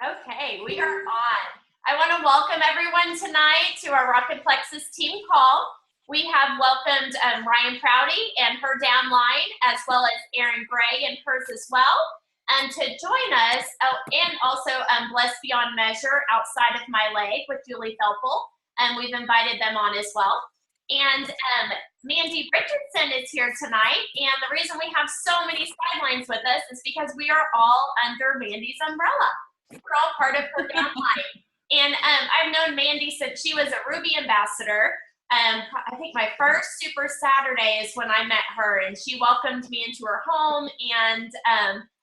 Okay, we are on. I want to welcome everyone tonight to our Rocket Plexus team call. We have welcomed Ryan Prouty and her downline, as well as Erin Gray and hers as well. And to join us, and also Blessed Beyond Measure, Outside of My Leg with Julie Felple. And we've invited them on as well. And Mandy Richardson is here tonight. And the reason we have so many sidelines with us is because we are all under Mandy's umbrella. We're all part of her downline. And I've known Mandy since she was a Ruby ambassador. I think my first Super Saturday is when I met her, and she welcomed me into her home. And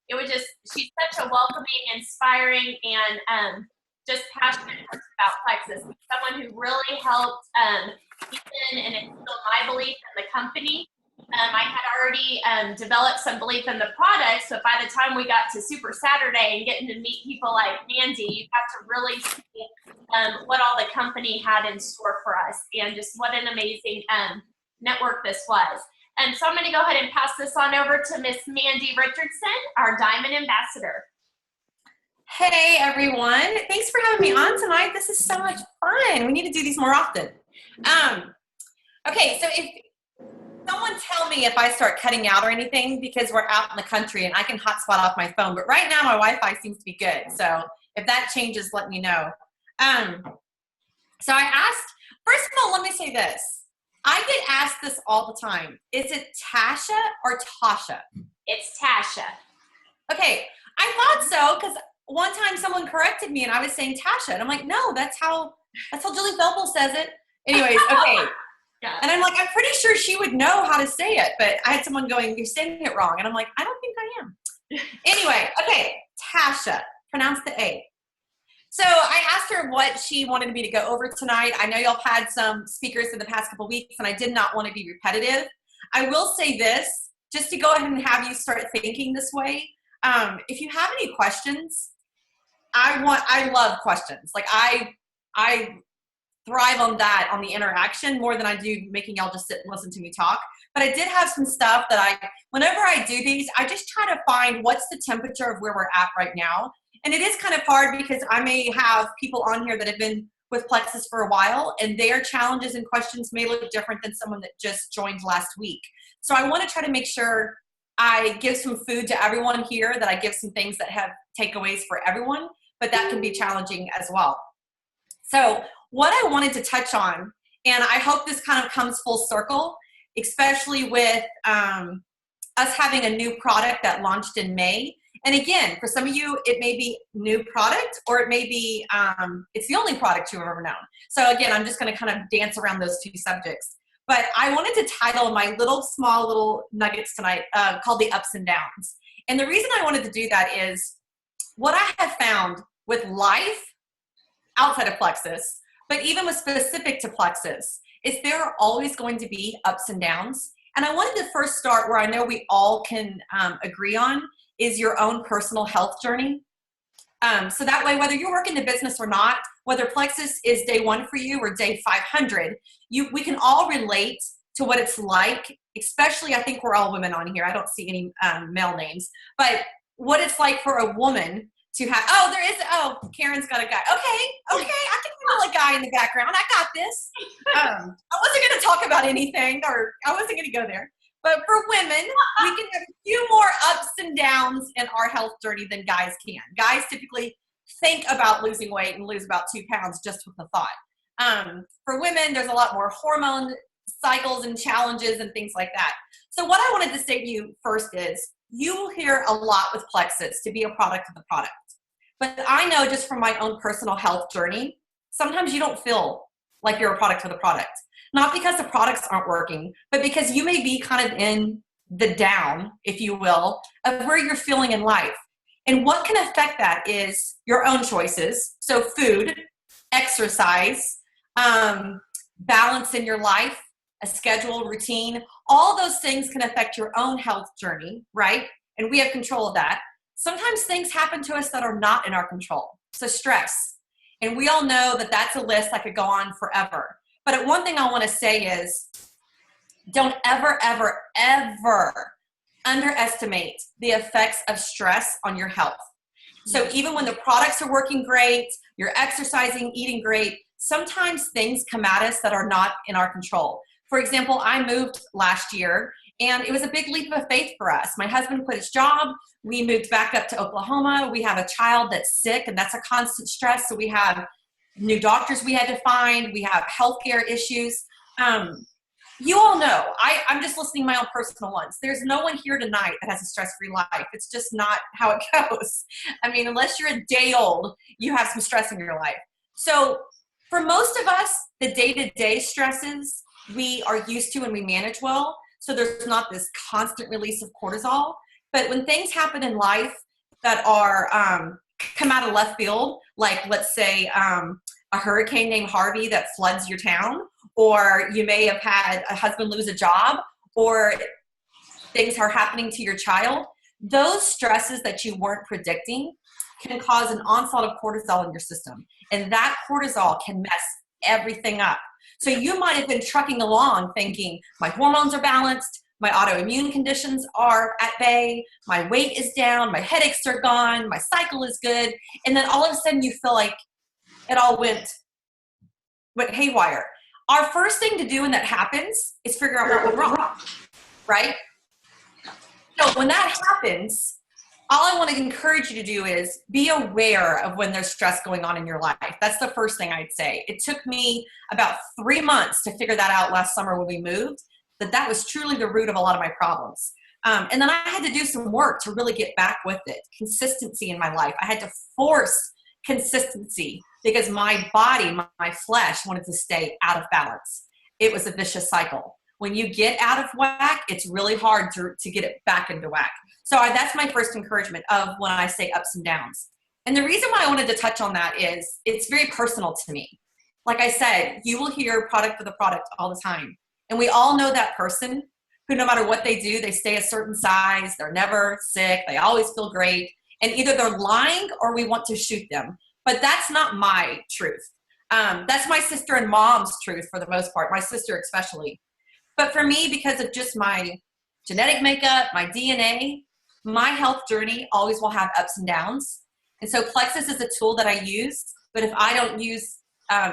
it was just, she's such a welcoming, inspiring, and just passionate person about Plexus. Someone who really helped deepen and instill my belief in the company. I had already developed some belief in the product, so by the time we got to Super Saturday and getting to meet people like Mandy, you got to really see what all the company had in store for us, and just what an amazing network this was. And so I'm going to go ahead and pass this on over to Miss Mandy Richardson, our Diamond Ambassador. Hey everyone, thanks for having me on tonight. This is so much fun. We need to do these more often. Okay, so if someone tell me if I start cutting out or anything, because we're out in the country and I can hotspot off my phone, but right now my Wi-Fi seems to be good. So if that changes, let me know. So I asked, first of all, let me say this. I get asked this all the time. Is it Tasha or Tasha? It's Tasha. Okay, I thought so, because one time someone corrected me and I was saying Tasha, and I'm like, no, that's how Julie Felple says it. Anyways, okay. Yeah. And I'm like, I'm pretty sure she would know how to say it, but I had someone going, you're saying it wrong. And I'm like, I don't think I am. Anyway, okay, Tasha, pronounce the A. So I asked her what she wanted me to go over tonight. I know y'all had some speakers in the past couple weeks, and I did not want to be repetitive. I will say this, just to go ahead and have you start thinking this way. If you have any questions, I love questions. Like I thrive on that, on the interaction, more than I do making y'all just sit and listen to me talk. But I did have some stuff that whenever I do these, I just try to find what's the temperature of where we're at right now. And it is kind of hard because I may have people on here that have been with Plexus for a while, and their challenges and questions may look different than someone that just joined last week. So I want to try to make sure I give some food to everyone here, that I give some things that have takeaways for everyone, but that can be challenging as well. So what I wanted to touch on, and I hope this kind of comes full circle, especially with us having a new product that launched in May. And again, for some of you, it may be new product, or it may be, it's the only product you've ever known. So again, I'm just going to kind of dance around those two subjects. But I wanted to title my small little nuggets tonight called The Ups and Downs. And the reason I wanted to do that is what I have found with life outside of Plexus, but even with specific to Plexus, is there are always going to be ups and downs. And I wanted to first start where I know we all can agree on, is your own personal health journey. So that way, whether you're working the business or not, whether Plexus is day 1 for you or day 500, we can all relate to what it's like, especially, I think we're all women on here. I don't see any male names, but what it's like for a woman to have, Karen's got a guy. Okay, I can handle a guy in the background. I got this. I wasn't going to talk about anything, or I wasn't going to go there. But for women, we can have a few more ups and downs in our health journey than guys can. Guys typically think about losing weight and lose about 2 pounds just with the thought. For women, there's a lot more hormone cycles and challenges and things like that. So what I wanted to say to you first is, you will hear a lot with Plexus to be a product of the product. But I know just from my own personal health journey, sometimes you don't feel like you're a product of the product. Not because the products aren't working, but because you may be kind of in the down, if you will, of where you're feeling in life. And what can affect that is your own choices. So food, exercise, balance in your life, a schedule, routine, all those things can affect your own health journey, right? And we have control of that. Sometimes things happen to us that are not in our control. So stress. And we all know that that's a list that could go on forever. But one thing I want to say is, don't ever, ever, ever underestimate the effects of stress on your health. So even when the products are working great, you're exercising, eating great, sometimes things come at us that are not in our control. For example, I moved last year, and it was a big leap of faith for us. My husband quit his job. We moved back up to Oklahoma. We have a child that's sick, and that's a constant stress. So we have new doctors we had to find. We have healthcare issues. You all know, I'm just listing my own personal ones. There's no one here tonight that has a stress-free life. It's just not how it goes. I mean, unless you're a day old, you have some stress in your life. So for most of us, the day-to-day stresses we are used to and we manage well. So there's not this constant release of cortisol. But when things happen in life that are come out of left field, like let's say a hurricane named Harvey that floods your town, or you may have had a husband lose a job, or things are happening to your child, those stresses that you weren't predicting can cause an onslaught of cortisol in your system. And that cortisol can mess everything up. So you might have been trucking along thinking, my hormones are balanced, my autoimmune conditions are at bay, my weight is down, my headaches are gone, my cycle is good. And then all of a sudden you feel like it all went haywire. Our first thing to do when that happens is figure out what went wrong, right? So when that happens, all I want to encourage you to do is be aware of when there's stress going on in your life. That's the first thing I'd say. It took me about 3 months to figure that out last summer when we moved, that was truly the root of a lot of my problems. And then I had to do some work to really get back with it. Consistency in my life. I had to force consistency because my body, my flesh wanted to stay out of balance. It was a vicious cycle. When you get out of whack, it's really hard to get it back into whack. So that's my first encouragement of when I say ups and downs. And the reason why I wanted to touch on that is it's very personal to me. Like I said, you will hear product for the product all the time. And we all know that person who no matter what they do, they stay a certain size, they're never sick, they always feel great. And either they're lying or we want to shoot them. But that's not my truth. That's my sister and mom's truth for the most part, my sister especially. But for me, because of just my genetic makeup, my DNA, my health journey always will have ups and downs. And so Plexus is a tool that I use. But if I don't use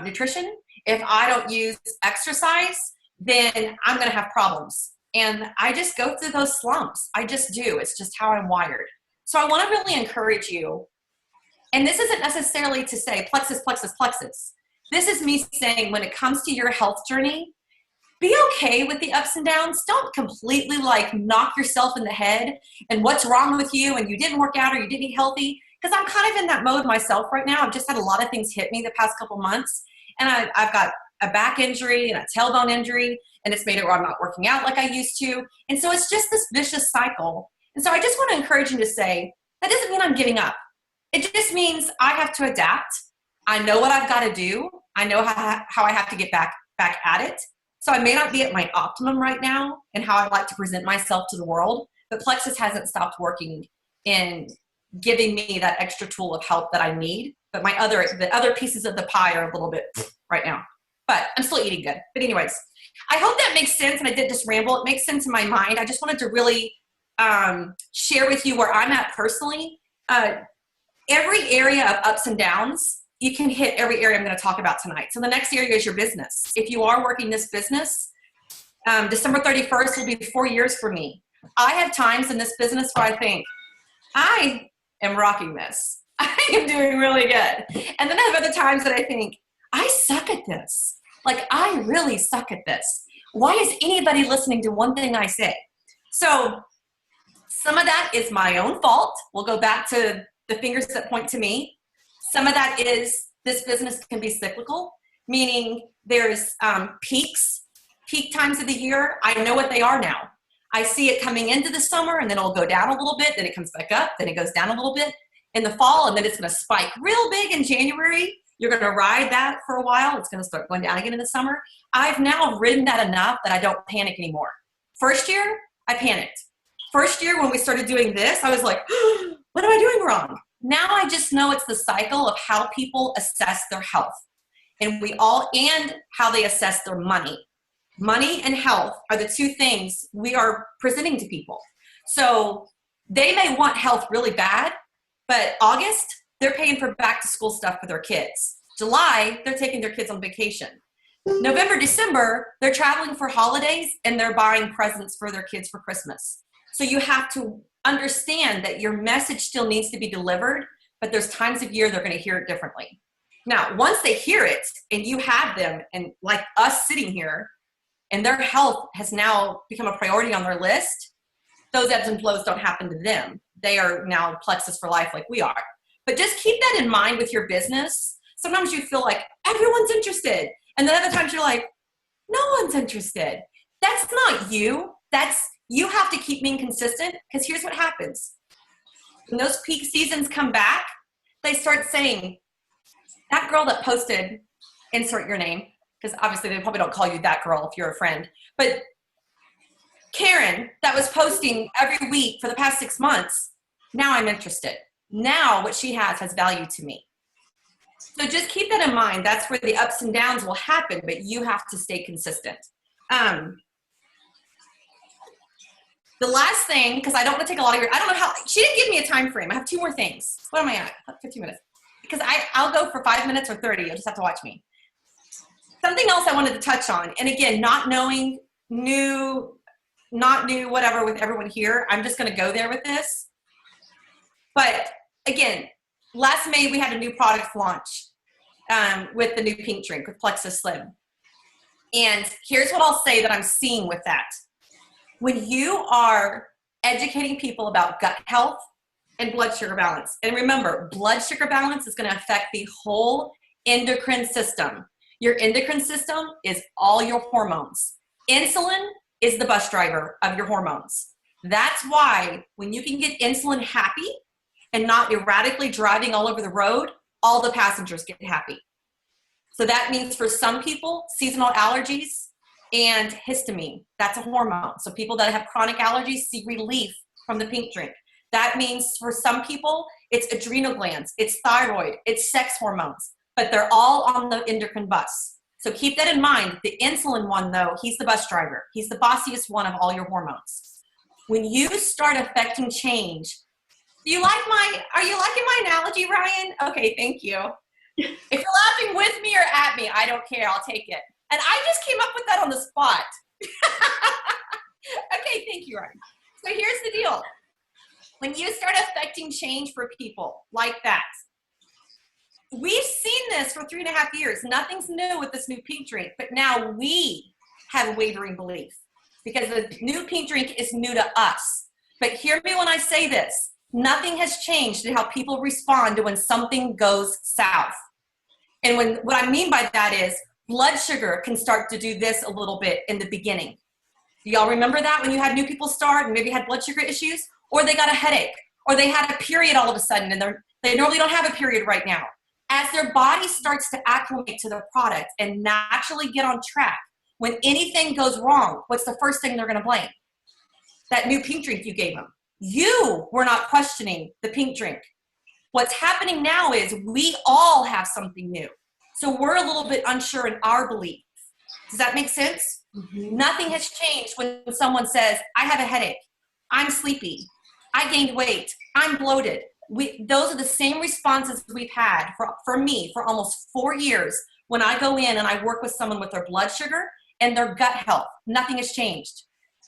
nutrition, if I don't use exercise, then I'm going to have problems. And I just go through those slumps. I just do. It's just how I'm wired. So I want to really encourage you. And this isn't necessarily to say Plexus, Plexus, Plexus. This is me saying when it comes to your health journey, be okay with the ups and downs. Don't completely knock yourself in the head and what's wrong with you and you didn't work out or you didn't eat healthy. Because I'm kind of in that mode myself right now. I've just had a lot of things hit me the past couple months. And I've got a back injury and a tailbone injury. And it's made it where I'm not working out like I used to. And so it's just this vicious cycle. And so I just want to encourage you to say, that doesn't mean I'm giving up. It just means I have to adapt. I know what I've got to do. I know how I have to get back at it. So I may not be at my optimum right now in how I like to present myself to the world, but Plexus hasn't stopped working in giving me that extra tool of help that I need. But the other pieces of the pie are a little bit right now. But I'm still eating good. But anyways, I hope that makes sense, and I didn't just ramble. It makes sense in my mind. I just wanted to really share with you where I'm at personally. Every area of ups and downs, you can hit every area I'm going to talk about tonight. So the next area is your business. If you are working this business, December 31st will be 4 years for me. I have times in this business where I think, I am rocking this. I am doing really good. And then I have other times that I think, I suck at this. I really suck at this. Why is anybody listening to one thing I say? So some of that is my own fault. We'll go back to the fingers that point to me. Some of that is this business can be cyclical, meaning there's peak times of the year. I know what they are now. I see it coming into the summer, and then it'll go down a little bit, then it comes back up, then it goes down a little bit in the fall, and then it's going to spike real big in January. You're going to ride that for a while. It's going to start going down again in the summer. I've now ridden that enough that I don't panic anymore. First year, I panicked. First year when we started doing this, I was like, what am I doing wrong? Now I just know it's the cycle of how people assess their health. And how they assess their money. Money and health are the two things we are presenting to people. So they may want health really bad, But August, they're paying for back to school stuff for their kids. July, they're taking their kids on vacation. November, December, they're traveling for holidays and they're buying presents for their kids for Christmas. So you have to understand that your message still needs to be delivered, but there's times of year they're going to hear it differently. Now, once they hear it and you have them, and like us sitting here, and their health has now become a priority on their list, those ebbs and flows don't happen to them. They are now Plexus for life like we are. But just keep that in mind with your business. Sometimes you feel like everyone's interested. And then other times you're like, no one's interested. That's not you. You have to keep being consistent, because here's what happens. When those peak seasons come back, they start saying, that girl that posted, insert your name, because obviously they probably don't call you that girl if you're a friend, but Karen that was posting every week for the past 6 months, now I'm interested. Now what she has value to me. So just keep that in mind. That's where the ups and downs will happen, but you have to stay consistent. The last thing, because I don't want to take a lot of your, I don't know how, she didn't give me a time frame. I have 2 more things. What am I at? 15 minutes. Because I'll go for 5 minutes or 30. You'll just have to watch me. Something else I wanted to touch on, and again, not knowing, not new, whatever with everyone here. I'm just going to go there with this. But again, last May we had a new product launch with the new pink drink with Plexus Slim. And here's what I'll say that I'm seeing with that. When you are educating people about gut health and blood sugar balance, and remember, blood sugar balance is going to affect the whole endocrine system. Your endocrine system is all your hormones. Insulin is the bus driver of your hormones. That's why when you can get insulin happy and not erratically driving all over the road, all the passengers get happy. So that means for some people, seasonal allergies and histamine, that's a hormone. So people that have chronic allergies see relief from the pink drink. That means for some people, it's adrenal glands, it's thyroid, it's sex hormones, but they're all on the endocrine bus. So keep that in mind. The insulin one though, he's the bus driver. He's the bossiest one of all your hormones. When you start affecting change, are you liking my analogy, Ryan? Okay, thank you. If you're laughing with me or at me, I don't care, I'll take it. And I just came up with that on the spot. Okay, thank you, Ryan. So here's the deal. When you start affecting change for people like that, we've seen this for 3.5 years. Nothing's new with this new pink drink, but now we have wavering belief because the new pink drink is new to us. But hear me when I say this. Nothing has changed in how people respond to when something goes south. And what I mean by that is blood sugar can start to do this a little bit in the beginning. Do y'all remember that when you had new people start and maybe had blood sugar issues? Or they got a headache, or they had a period all of a sudden and they normally don't have a period right now. As their body starts to acclimate to the product and naturally get on track, when anything goes wrong, what's the first thing they're going to blame? That new pink drink you gave them. You were not questioning the pink drink. What's happening now is we all have something new. So we're a little bit unsure in our belief. Does that make sense? Mm-hmm. Nothing has changed when someone says, I have a headache, I'm sleepy, I gained weight, I'm bloated. Those are the same responses we've had for me for almost 4 years when I go in and I work with someone with their blood sugar and their gut health. Nothing has changed.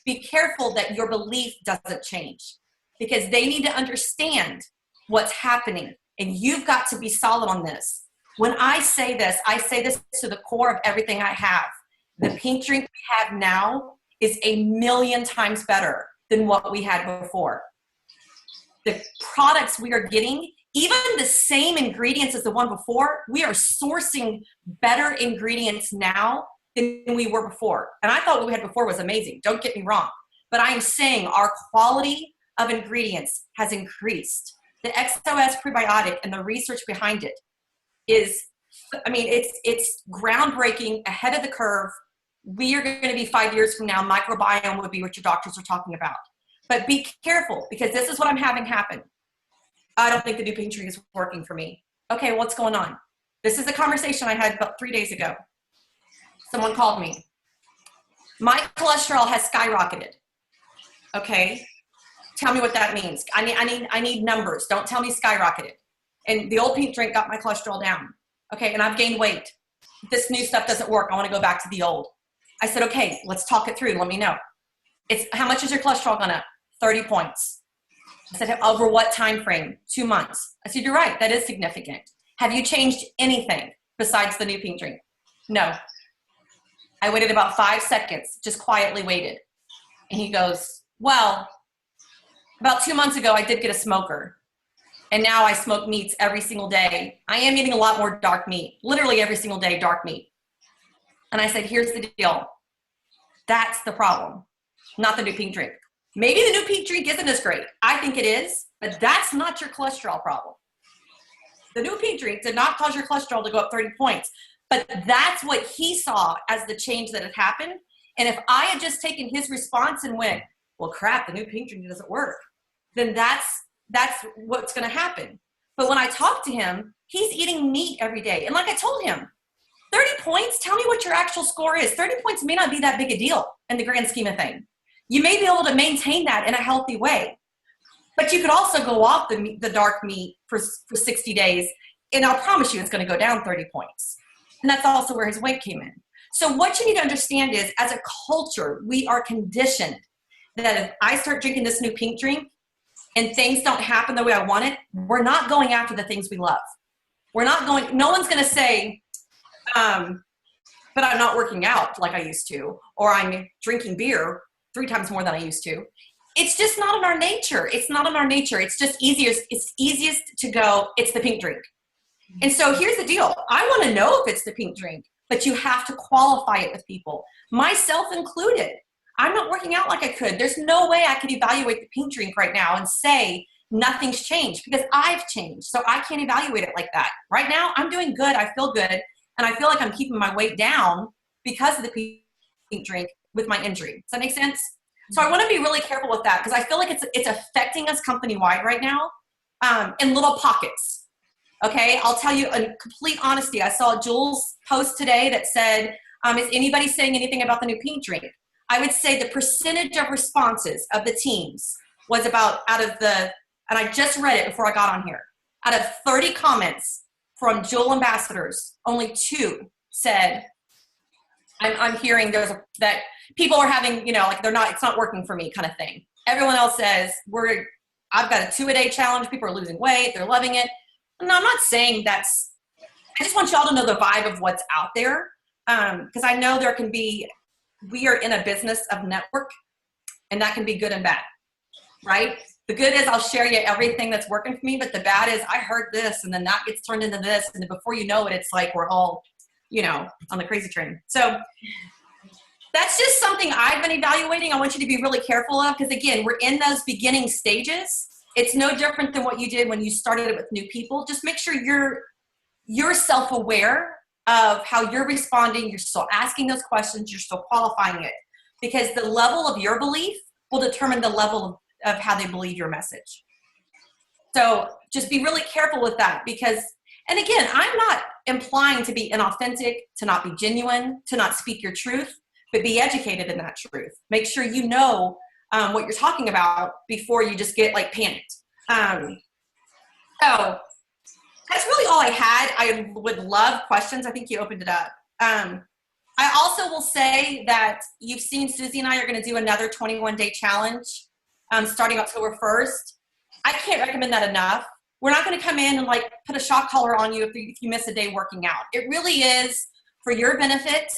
Be careful that your belief doesn't change because they need to understand what's happening and you've got to be solid on this. When I say this to the core of everything I have. The pink drink we have now is 1,000,000 times better than what we had before. The products we are getting, even the same ingredients as the one before, we are sourcing better ingredients now than we were before. And I thought what we had before was amazing. Don't get me wrong. But I am saying our quality of ingredients has increased. The XOS prebiotic and the research behind it is, it's groundbreaking, ahead of the curve. We are going to be 5 years from now, microbiome would be what your doctors are talking about. But be careful because this is what I'm having happen. I don't think the new pink drink is working for me. Okay, what's going on? This is a conversation I had about 3 days ago. Someone called me. My cholesterol has skyrocketed. Okay. Tell me what that means. I need numbers. Don't tell me skyrocketed. And the old pink drink got my cholesterol down. Okay, and I've gained weight. This new stuff doesn't work. I want to go back to the old. I said, okay, let's talk it through. Let me know. It's how much is your cholesterol gone up? 30 points. I said, over what time frame? 2 months. I said, you're right. That is significant. Have you changed anything besides the new pink drink? No. I waited about 5 seconds, just quietly waited. And he goes, well, about 2 months ago, I did get a smoker. And now I smoke meats every single day. I am eating a lot more dark meat, literally every single day, dark meat. And I said, here's the deal. That's the problem, not the new pink drink. Maybe the new pink drink isn't as great. I think it is, but that's not your cholesterol problem. The new pink drink did not cause your cholesterol to go up 30 points, but that's what he saw as the change that had happened. And if I had just taken his response and went, well, crap, the new pink drink doesn't work, then that's what's going to happen. But when I talked to him, he's eating meat every day. And like I told him, 30 points, tell me what your actual score is. 30 points may not be that big a deal in the grand scheme of things. You may be able to maintain that in a healthy way. But you could also go off the dark meat for 60 days, and I'll promise you it's going to go down 30 points. And that's also where his weight came in. So what you need to understand is, as a culture, we are conditioned that if I start drinking this new pink drink and things don't happen the way I want it, we're not going after the things we love. We're not going, no one's going to say, but I'm not working out like I used to, or I'm drinking beer 3 times more than I used to. It's just not in our nature. It's not in our nature. It's just it's easiest to go, it's the pink drink. And so here's the deal. I want to know if it's the pink drink, but you have to qualify it with people, myself included. I'm not working out like I could. There's no way I could evaluate the pink drink right now and say nothing's changed, because I've changed. So I can't evaluate it like that. Right now, I'm doing good. I feel good. And I feel like I'm keeping my weight down because of the pink drink with my injury. Does that make sense? So I want to be really careful with that, because I feel like it's affecting us company-wide right now in little pockets. Okay, I'll tell you in complete honesty. I saw Jules' post today that said, is anybody saying anything about the new pink drink? I would say the percentage of responses of the teams was about, and I just read it before I got on here, out of 30 comments from Jewel ambassadors, only 2 said, I'm hearing that people are having, like it's not working for me kind of thing. Everyone else says, I've got a 2-a-day challenge. People are losing weight. They're loving it. No, I'm not saying I just want y'all to know the vibe of what's out there. Because I know we are in a business of network, and that can be good and bad, right? The good is I'll share you everything that's working for me, but the bad is I heard this, and then that gets turned into this, and then before you know it, it's like we're all, on the crazy train. So that's just something I've been evaluating. I want you to be really careful of, because again, we're in those beginning stages. It's no different than what you did when you started it with new people. Just make sure you're self-aware of how you're responding. You're still asking those questions. You're still qualifying it, because the level of your belief will determine the level of how they believe your message. So just be really careful with that, because, and again, I'm not implying to be inauthentic, to not be genuine, to not speak your truth, but be educated in that truth. Make sure you know what you're talking about before you just get panicked. So that's really all I had. I would love questions. I think you opened it up. I also will say that you've seen Susie and I are going to do another 21-day challenge starting October 1st. I can't recommend that enough. We're not going to come in and put a shock collar on you if you miss a day working out. It really is for your benefit,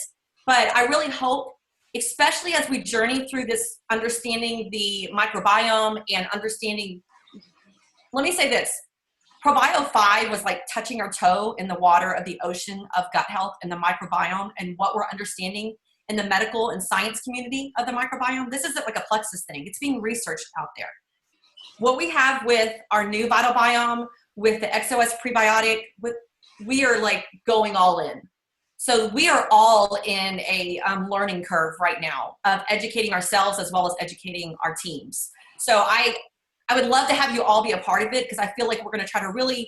but I really hope, especially as we journey through this, understanding the microbiome and understanding, let me say this, Probio 5 was like touching our toe in the water of the ocean of gut health and the microbiome and what we're understanding in the medical and science community of the microbiome. This isn't like a Plexus thing. It's being researched out there. What we have with our new Vital Biome, with the XOS prebiotic, we are going all in. So we are all in a learning curve right now of educating ourselves as well as educating our teams. So I would love to have you all be a part of it, because I feel like we're going to try to really